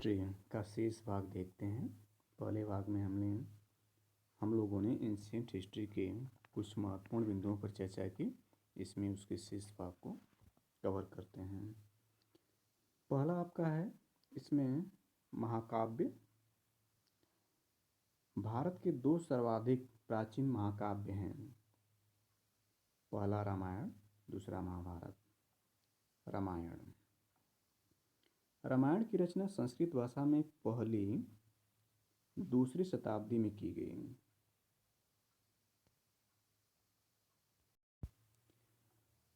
History का शेष भाग देखते हैं। पहले भाग में हम लोगों ने एंशियंट हिस्ट्री के कुछ महत्वपूर्ण बिंदुओं पर चर्चा की। इसमें उसके शेष भाग को कवर करते हैं। पहला आपका है इसमें महाकाव्य। भारत के दो सर्वाधिक प्राचीन महाकाव्य हैं, पहला रामायण, दूसरा महाभारत। रामायण की रचना संस्कृत भाषा में पहली दूसरी शताब्दी में की गई।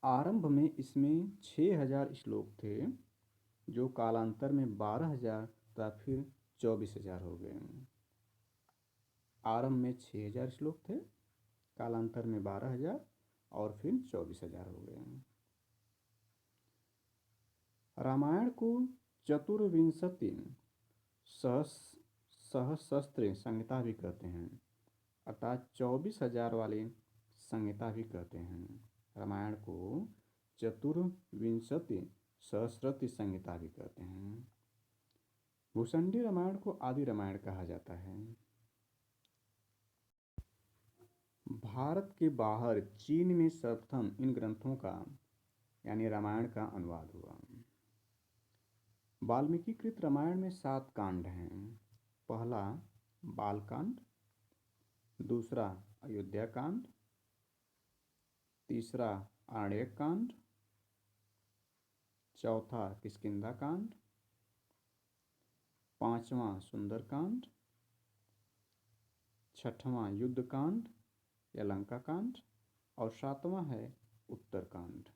आरंभ में इसमें 6000 श्लोक थे, जो कालांतर में 12000 तथा फिर 24000 हो गए। आरंभ में 6000 श्लोक थे, कालांतर में 12000 और फिर 24000 हो गए। रामायण को चतुर्विंशति सहस्त्र संहिता भी कहते हैं, अर्थात 24000 वाले संहिता भी कहते हैं। रामायण को चतुर्विंशति सहस्रति संहिता भी कहते हैं। भूषंडी रामायण को आदि रामायण कहा जाता है। भारत के बाहर चीन में सर्वप्रथम इन ग्रंथों का यानी रामायण का अनुवाद हुआ। वाल्मीकि कृत रामायण में 7 कांड हैं। पहला बालकांड, दूसरा अयोध्या कांड, तीसरा आरण्यक कांड, चौथा किष्किंधा कांड, पांचवा सुंदर कांड, छठवां युद्ध कांड या लंका कांड और सातवां है उत्तर कांड।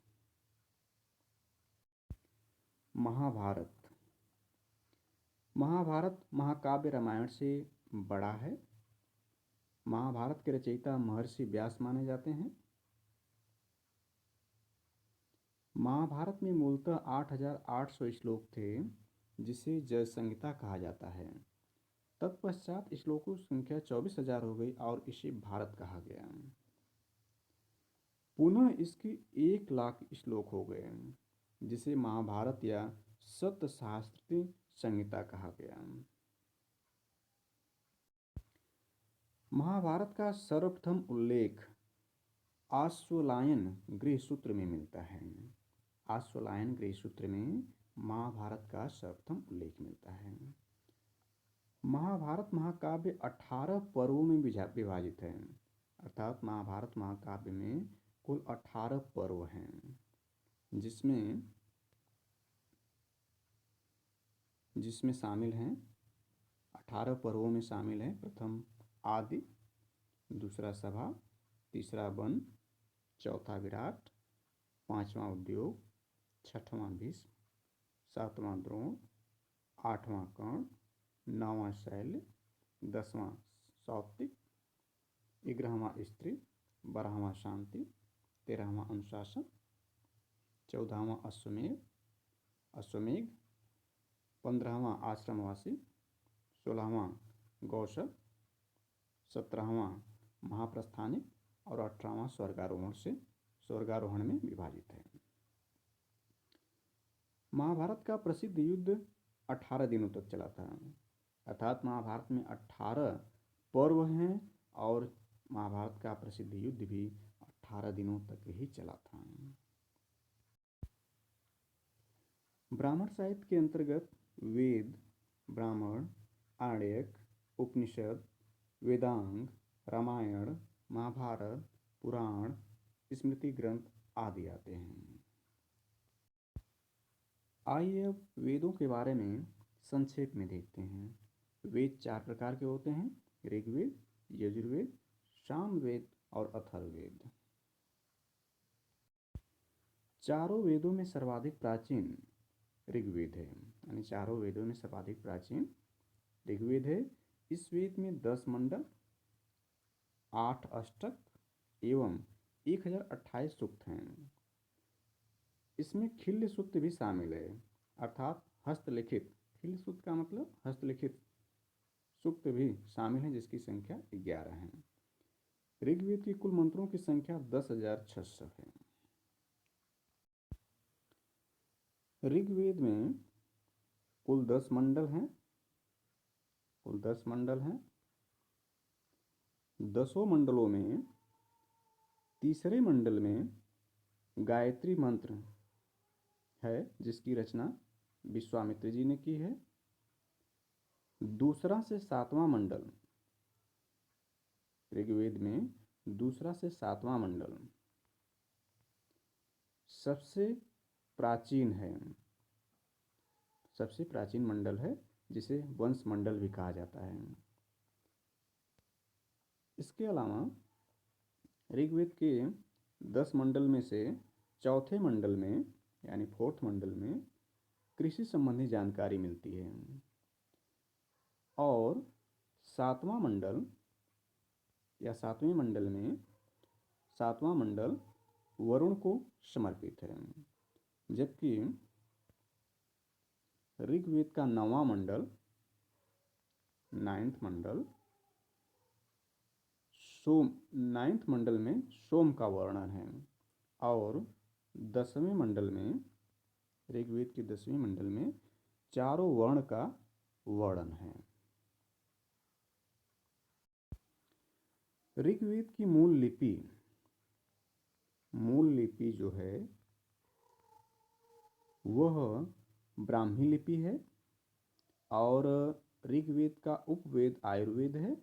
महाभारत महाकाव्य रामायण से बड़ा है। महाभारत के रचयिता महर्षि व्यास माने जाते हैं। महाभारत में मूलतः 8800 श्लोक थे, जिसे जय संहिता कहा जाता है। तत्पश्चात श्लोकों की संख्या 24000 हो गई और इसे भारत कहा गया। पुनः इसके 1 लाख श्लोक हो गए, जिसे महाभारत या सप्तसहस्त्रति संहिता कहा गया। महाभारत का सर्वप्रथम उल्लेख आश्वलायन गृहसूत्र में मिलता है। आश्वलायन गृहसूत्र में महाभारत का सर्वप्रथम उल्लेख मिलता है। महाभारत महाकाव्य 18 पर्वों में विभाजित है, अर्थात महाभारत महाकाव्य में कुल 18 पर्व हैं, जिसमें शामिल हैं 18 पर्वों में शामिल हैं प्रथम आदि, दूसरा सभा, तीसरा वन, चौथा विराट, पांचवा उद्योग, छठवां भीष्म, सातवां द्रोण, आठवां कर्ण, नौवां शैल्य, 10वां सात्विक, 11वां स्त्री, 12वां शांति, 13वां अनुशासन, 14वां अश्वमेघ, 15वां आश्रमवासी, 16वां गौशल, 17वां महाप्रस्थानिक और 18वां स्वर्गारोहण में विभाजित है। महाभारत का प्रसिद्ध युद्ध 18 दिनों तक चला था, अर्थात महाभारत में 18 पर्व हैं और महाभारत का प्रसिद्ध युद्ध भी 18 दिनों तक ही चला था। ब्राह्मण साहित्य के अंतर्गत वेद, ब्राह्मण, आर्ण्यक, उपनिषद, वेदांग, रामायण, महाभारत, पुराण, स्मृति ग्रंथ आदि आते हैं। आइए अब वेदों के बारे में संक्षेप में देखते हैं। वेद 4 प्रकार के होते हैं: ऋग्वेद, यजुर्वेद, सामवेद और अथर्ववेद। चारों वेदों में सर्वाधिक प्राचीन ऋग्वेद है, यानी चारों वेदों में सर्वाधिक प्राचीन ऋग्वेद है। इस वेद में 10 मंडल, 8 अष्टक एवं 1028 सूक्त हैं। इसमें खिल्य सूक्त भी शामिल है, अर्थात हस्तलिखित। खिल्य सूक्त का मतलब हस्तलिखित सूक्त भी शामिल है, जिसकी संख्या 11 है। ऋग्वेद की कुल मंत्रों की संख्या 10,600 है। ऋग्वेद में कुल 10 मंडल हैं, कुल 10 मंडल हैं। 10 मंडलों में तीसरे मंडल में गायत्री मंत्र है, जिसकी रचना विश्वामित्र जी ने की है। दूसरा से सातवां मंडल, ऋग्वेद में दूसरा से सातवां मंडल सबसे प्राचीन है, सबसे प्राचीन मंडल है, जिसे वंश मंडल भी कहा जाता है। इसके अलावा ऋग्वेद के 10 मंडल में से चौथे मंडल में यानी फोर्थ मंडल में कृषि संबंधी जानकारी मिलती है, और सातवां मंडल या सातवें मंडल में सातवां मंडल वरुण को समर्पित है, जबकि ऋग्वेद का 9वां मंडल, 9th मंडल सोम, 9th मंडल में सोम का वर्णन है, और 10वें मंडल में, ऋग्वेद के 10वें मंडल में चारों वर्ण का वर्णन है। ऋग्वेद की मूल लिपि जो है वह ब्राह्मी लिपि है, और ऋग्वेद का उपवेद आयुर्वेद है,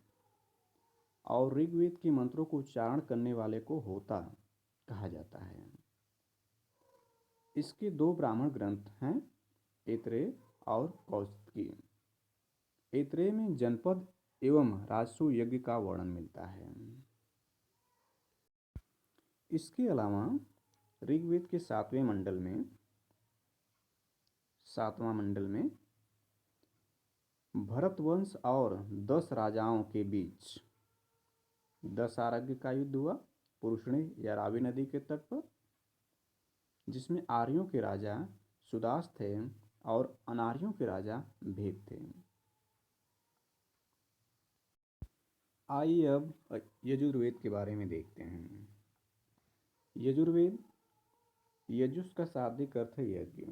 और ऋग्वेद के मंत्रों को उच्चारण करने वाले को होता कहा जाता है। इसके 2 ब्राह्मण ग्रंथ हैं, ऐत्रेय और कौशिकी। ऐत्रेय में जनपद एवं राजसू यज्ञ का वर्णन मिलता है। इसके अलावा ऋग्वेद के 7वें मंडल में, 7वां मंडल में भरतवंश और 10 राजाओं के बीच दशारण्य का युद्ध हुआ, पुरुषणी या रावी नदी के तट पर, जिसमें आर्यों के राजा सुदास थे और अनार्यों के राजा भेद थे। आइए अब यजुर्वेद के बारे में देखते हैं। यजुर्वेद, यजुष का शाब्दिक अर्थ है यज्ञ।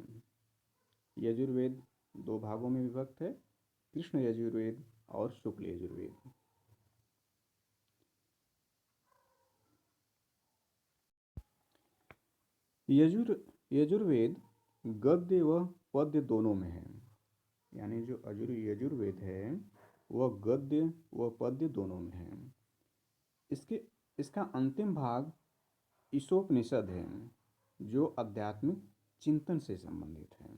यजुर्वेद 2 भागों में विभक्त है, कृष्ण यजुर्वेद और शुक्ल यजुर्वेद। यजुर्वेद गद्य व पद्य दोनों में है, यानी जो यजुर्वेद है वह गद्य व पद्य दोनों में है। इसका अंतिम भाग ईशोपनिषद है, जो आध्यात्मिक चिंतन से संबंधित है।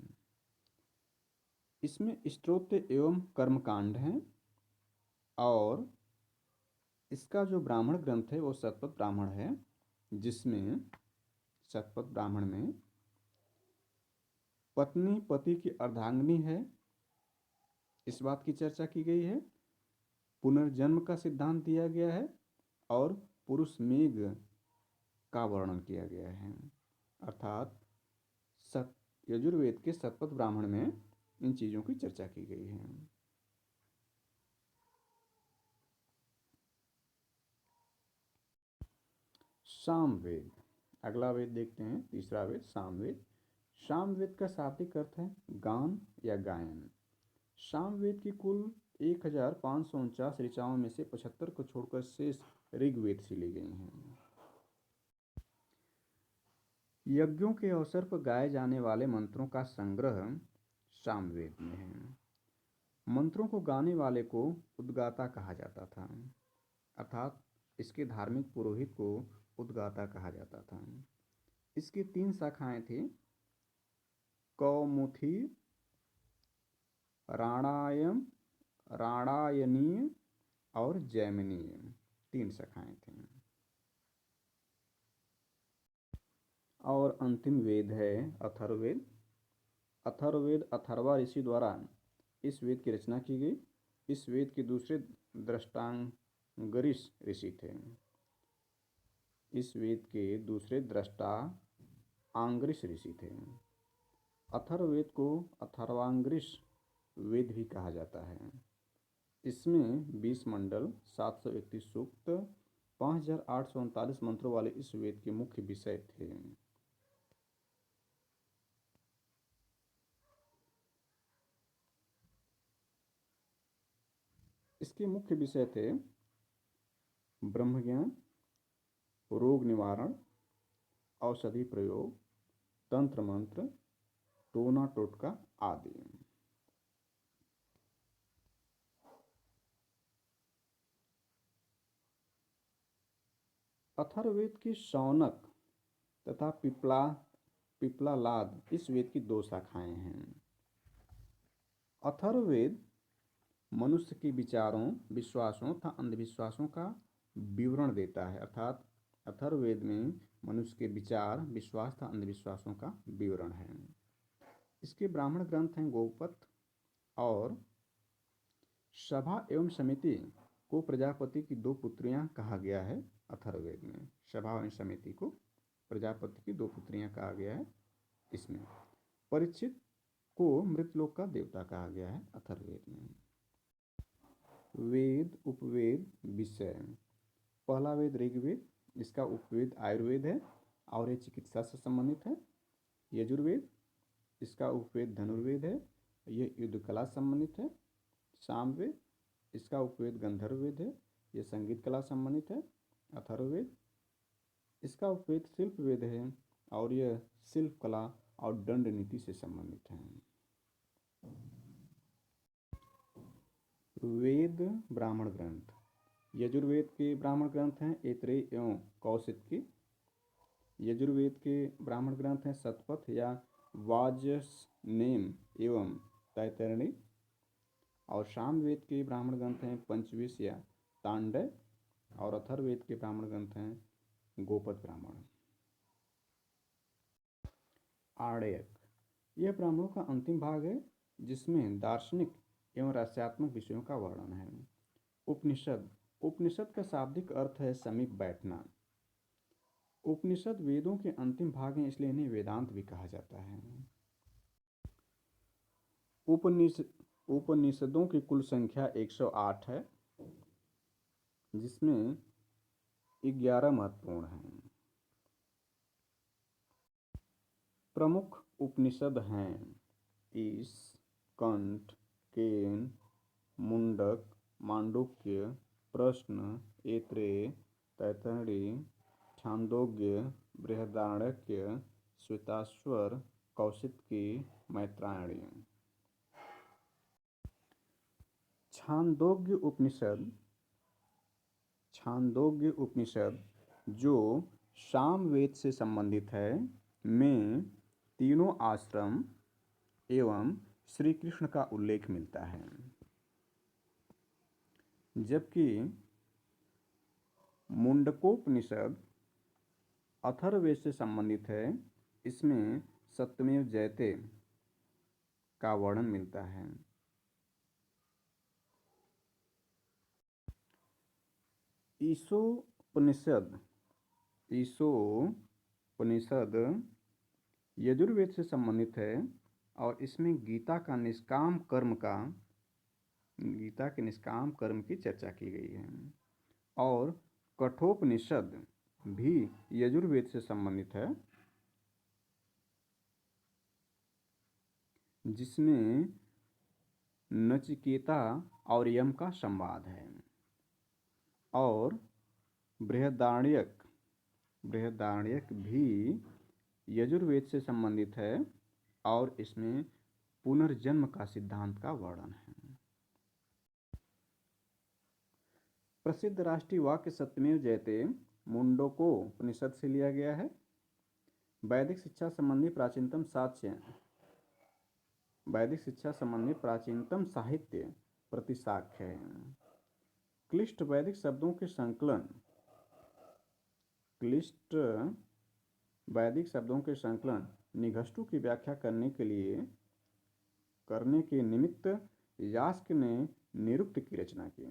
इसमें स्तोत्र एवं कर्मकांड हैं, और इसका जो ब्राह्मण ग्रंथ है वो शतपथ ब्राह्मण है, जिसमें शतपथ ब्राह्मण में पत्नी पति की अर्धांगिनी है, इस बात की चर्चा की गई है। पुनर्जन्म का सिद्धांत दिया गया है, और पुरुष मेघ का वर्णन किया गया है। अर्थात यजुर्वेद के शतपथ ब्राह्मण में इन चीज़ों की चर्चा की गई है। सामवेद, अगला वेद देखते हैं, तीसरा वेद सामवेद। सामवेद का शाब्दिक अर्थ है गान या गायन। सामवेद की कुल 1549 ऋचाओं में से 75 को छोड़कर शेष ऋग्वेद से ली गई हैं। यज्ञों के अवसर पर गाए जाने वाले मंत्रों का संग्रह सामवेद में है। मंत्रों को गाने वाले को उद्गाता कहा जाता था, अर्थात इसके धार्मिक पुरोहित को उद्गाता कहा जाता था। इसकी 3 शाखाएं थी, कौमुदी, राणायनीय और जैमिनीय, 3 शाखाएं थीं। और अंतिम वेद है अथर्ववेद। अथर्ववेद अथर्वा ऋषि द्वारा इस वेद की रचना की गई। इस वेद के दूसरे दृष्टांगरिष ऋषि थे। इस वेद के दूसरे दृष्टा आंग्रिश ऋषि थे। अथर्ववेद को अथर्वांग्रिश वेद भी कहा जाता है। इसमें 20 मंडल, 731 सूक्त, 5839 मंत्रों वाले इस वेद के मुख्य विषय थे। इसके मुख्य विषय थे ब्रह्मज्ञान, रोग निवारण, औषधि प्रयोग, तंत्र मंत्र, टोना टोटका आदि। अथर्ववेद की शौनक तथा पिपलालाद इस वेद की दो शाखाएं हैं। अथर्ववेद मनुष्य के विचारों, विश्वासों तथा अंधविश्वासों का विवरण देता है, अर्थात अथर्ववेद में मनुष्य के विचार, विश्वास तथा अंधविश्वासों का विवरण है। इसके ब्राह्मण ग्रंथ हैं गोपत और सभा एवं समिति को प्रजापति की दो पुत्रियां कहा गया है। अथर्ववेद में सभा एवं समिति को प्रजापति की दो पुत्रियां कहा गया है। इसमें परीक्षित को मृतलोक का देवता कहा गया है अथर्ववेद में। वेद उपवेद विषय। पहला वेद ऋग्वेद, इसका उपवेद आयुर्वेद है और ये चिकित्सा से संबंधित है। यजुर्वेद, इसका उपवेद धनुर्वेद है, ये युद्ध कला से संबंधित है। सामवेद, इसका उपवेद गंधर्ववेद है, ये संगीत कला संबंधित है। अथर्ववेद, इसका उपवेद शिल्प वेद है और यह शिल्प कला और दंड नीति से संबंधित है। वेद ब्राह्मण ग्रंथ। यजुर्वेद के ब्राह्मण ग्रंथ हैं ऐतरेय एवं कौशिकी। यजुर्वेद के ब्राह्मण ग्रंथ हैं शतपथ या वाजसनेम एवं तैतरणी। और सामवेद के ब्राह्मण ग्रंथ हैं पंचविश या तांडय। और अथर्ववेद के ब्राह्मण ग्रंथ हैं गोपद ब्राह्मण। आर्यक, यह ब्राह्मणों का अंतिम भाग है जिसमें दार्शनिक एवं रहस्यात्मक विषयों का वर्णन है। उपनिषद, उपनिषद का शाब्दिक अर्थ है समीप बैठना। उपनिषद वेदों के अंतिम भाग हैं, इसलिए इन्हें वेदांत भी कहा जाता है। उपनिषदों की कुल संख्या 108 है, जिसमें 11 महत्वपूर्ण हैं। प्रमुख उपनिषद हैं ईश, कंठ, केन, मुंडक, मांडुक्य, प्रश्न, ऐतरेय, तैत्तिरीय, छांदोग्य, बृहदारण्यक, श्वेताश्वर, कौशिकी, मैत्रायणी। छांदोग्य उपनिषद जो सामवेद से संबंधित है, में तीनों आश्रम एवं श्री कृष्ण का उल्लेख मिलता है। जबकि मुंडकोपनिषद अथर्ववेद से संबंधित है, इसमें सत्यमेव जयते का वर्णन मिलता है। ईशोपनिषद यजुर्वेद से संबंधित है और इसमें गीता के निष्काम कर्म की चर्चा की गई है। और कठोपनिषद भी यजुर्वेद से संबंधित है, जिसमें नचिकेता और यम का संवाद है। और बृहदारण्यक भी यजुर्वेद से संबंधित है और इसमें पुनर्जन्म का सिद्धांत का वर्णन है। प्रसिद्ध राष्ट्रीय वाक्य सत्यमेव जयते मुंडकोपनिषद से लिया गया है। वैदिक शिक्षा संबंधी प्राचीनतम साहित्य प्रतिशाख्य है। क्लिष्ट वैदिक शब्दों के संकलन निघष्टु की व्याख्या करने के निमित्त यास्क ने निरुक्त की रचना की।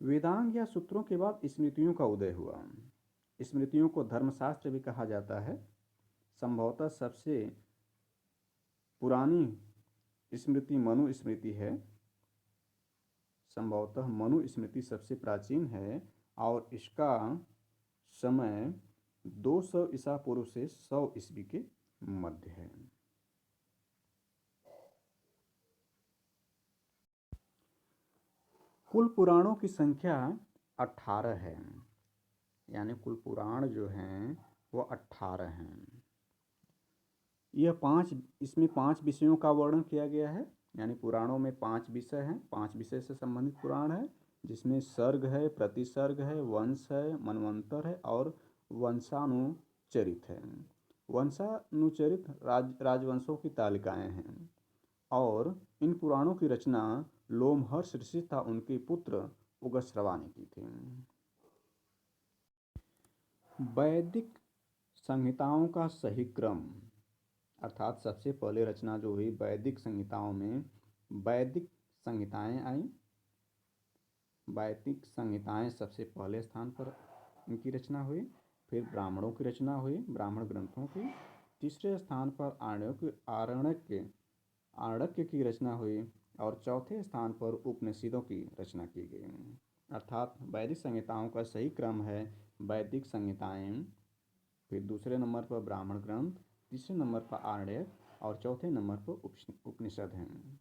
वेदांग या सूत्रों के बाद स्मृतियों का उदय हुआ। स्मृतियों को धर्मशास्त्र भी कहा जाता है। संभवतः सबसे पुरानी स्मृति मनु स्मृति है। संभवतः मनु स्मृति सबसे प्राचीन है और इसका समय 200 ईसा पूर्व से 100 ईस्वी के मध्य है। कुल पुराणों की संख्या 18 है, यानी कुल पुराण जो हैं वो 18 हैं। इसमें 5 विषयों का वर्णन किया गया है, यानी पुराणों में 5 विषय हैं, 5 विषय से संबंधित पुराण है, जिसमें सर्ग है, प्रतिसर्ग है, वंश है, मनवंतर है और वंशानुचरित है। वंशानुचरित राजवंशों की तालिकाएं हैं और इन पुराणों की रचना लोमहर्ष ऋषि तथा उनके पुत्र उगश्रवा ने की थी। वैदिक संहिताओं का सही क्रम, अर्थात सबसे पहले रचना जो हुई वैदिक संहिताओं में वैदिक संहिताएं आई। वैदिक संहिताएं सबसे पहले स्थान पर इनकी रचना हुई, फिर ब्राह्मणों की रचना हुई, ब्राह्मण ग्रंथों की। तीसरे स्थान पर आरण्यक की रचना हुई और चौथे स्थान पर उपनिषदों की रचना की गई। अर्थात वैदिक संहिताओं का सही क्रम है वैदिक संहिताएं, फिर दूसरे नंबर पर ब्राह्मण ग्रंथ, तीसरे नंबर पर आरण्यक और चौथे नंबर पर उपनिषद हैं।